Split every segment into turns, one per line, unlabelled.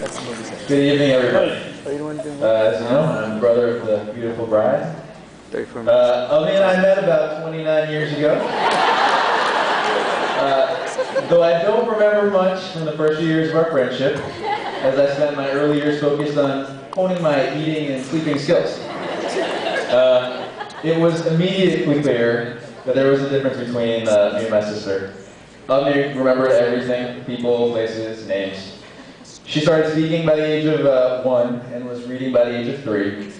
Good evening, everybody. As you know, I'm the brother of the beautiful bride. Avani and I met about 29 years ago. Though I don't remember much from the first few years of our friendship, as I spent my early years focused on honing my eating and sleeping skills. It was immediately clear that there was a difference between me and my sister. Avani remembered everything, people, places, names. She started speaking by the age of 1 and was reading by the age of 3.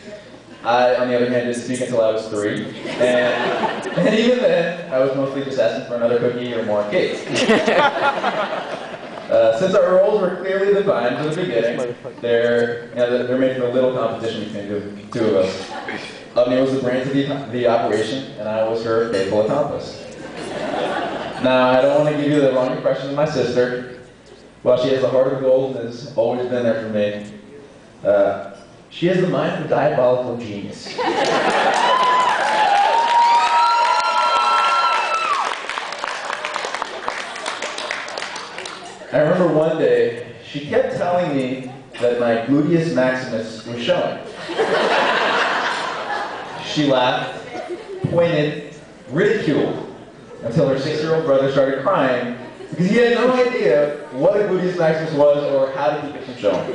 I, on the other hand, didn't speak until I was 3. And even then, I was mostly just asking for another cookie or more cake. Since our roles were clearly defined from the beginning, there made for a little competition between the two of us. Avani was the brains of the operation, and I was her faithful accomplice. Now, I don't want to give you the wrong impression of my sister. While she has a heart of gold and has always been there for me, she has the mind of a diabolical genius. I remember one day, she kept telling me that my gluteus maximus was showing. She laughed, pointed, ridiculed, until her 6-year-old brother started crying because he had no idea what a gluteus maximus was or how to keep it from showing.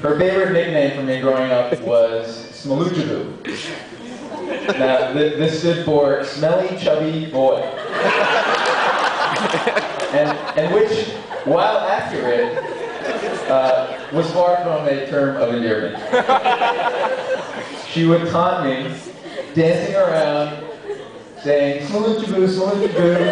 Her favorite nickname for me growing up was Smaluchaboo. Now, this stood for smelly, chubby boy. And which, while accurate, was far from a term of endearment. She would taunt me, dancing around, saying, "Smaluchaboo, smaluchaboo."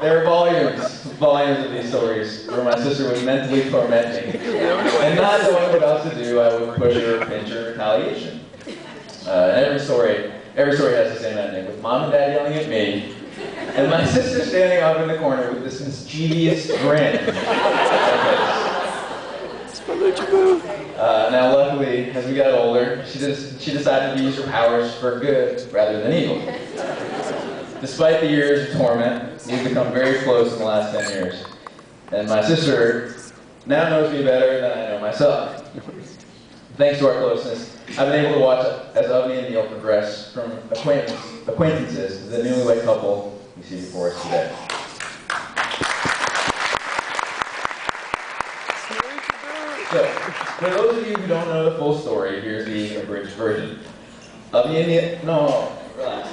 There are volumes of these stories where my sister would mentally torment me. And not knowing what else to do, I would push her, pinch her, retaliation. And every story has the same ending, with Mom and Dad yelling at me, and my sister standing off in the corner with this mischievous grin. Now luckily, as we got older, she decided to use her powers for good rather than evil. Despite the years of torment, we've become very close in the last 10 years. And my sister now knows me better than I know myself. Thanks to our closeness, I've been able to watch as Avani and Neil progress from acquaintances to the newlywed couple we see before us today. So, for those of you who don't know the full story, here's the abridged version. Avani and Neil, no, relax.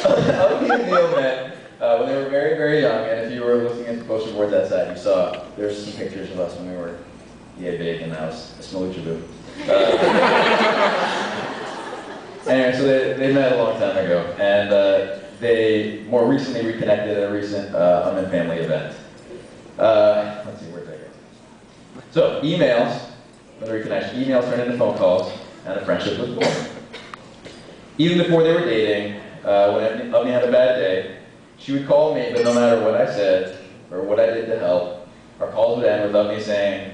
Avani and Neil met when they were very, very young, and if you were looking at the poster boards outside, you saw there's some pictures of us when we were yay big, and I was a smaluchaboo. Anyway, so they met a long time ago, and they more recently reconnected at a recent Unman family event. Let's see, where'd they go? So, emails, when they reconnected, emails turned into phone calls, and a friendship was born. Even before they were dating, when Avani had a bad day, she would call me, but no matter what I said, or what I did to help, our calls would end with Avani saying,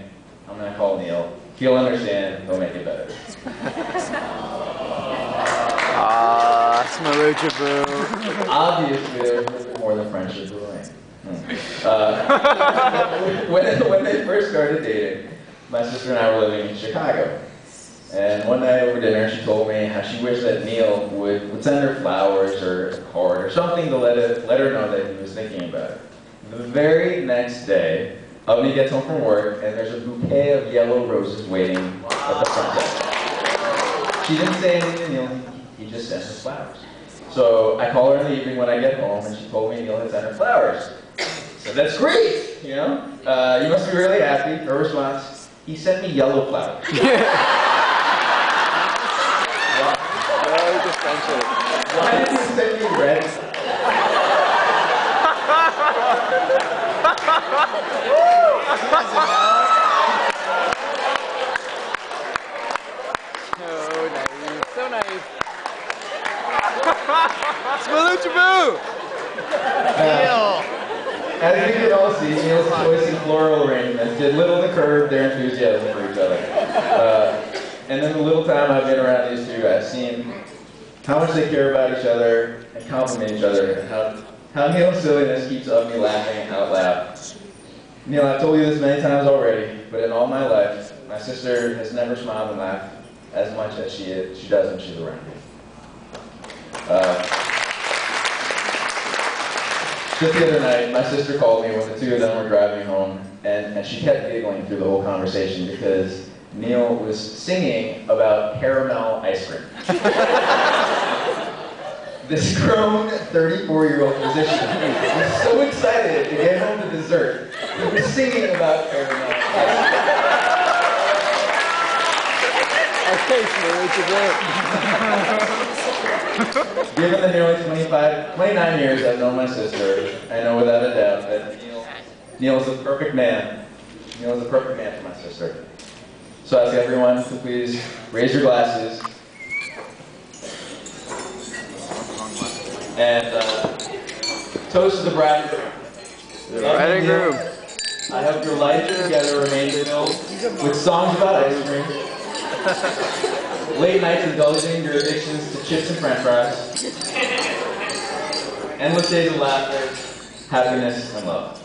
"I'm going to call Neil. He'll understand. He'll make it better."
Smaluchaboo.
Obviously, there was a little bit more than friendship brewing. When they first started dating, my sister and I were living in Chicago. And one night over dinner, she told me how she wished that Neil would send her flowers or a card or something to let her know that he was thinking about her. The very next day, Avani gets home from work, and there's a bouquet of yellow roses waiting at the front desk. She didn't say anything to Neil, he just sent her flowers. So I call her in the evening when I get home, and she told me Neil had sent her flowers. So that's great, you know? You must be really happy. Her response, he sent me yellow flowers. Why did you send me red?
So naive, so naive. Smoochie-boo!
As we can all see, Neil's choice in floral arrangements did little to curb their enthusiasm for each other. And in the little time I've been around these two, I've seen how much they care about each other and compliment each other, and how Neil's silliness keeps me laughing out loud. Neil, I've told you this many times already, but in all my life, my sister has never smiled and laughed as much as she does when she's around me. Just the other night, my sister called me when the two of them were driving home, and she kept giggling through the whole conversation because Neil was singing about caramel ice cream. This grown 34-year-old musician was so excited to get home to dessert, he was singing about caramel ice cream. Given the nearly 29 years I've known my sister, I know without a doubt that Neil is the perfect man. Neil is the perfect man for my sister. So I ask everyone to please raise your glasses and toast to the bride and groom.
The bride and groom.
I hope your life together remains filled with songs about ice cream, late nights indulging your addictions to chips and french fries, endless days of laughter, happiness, and love.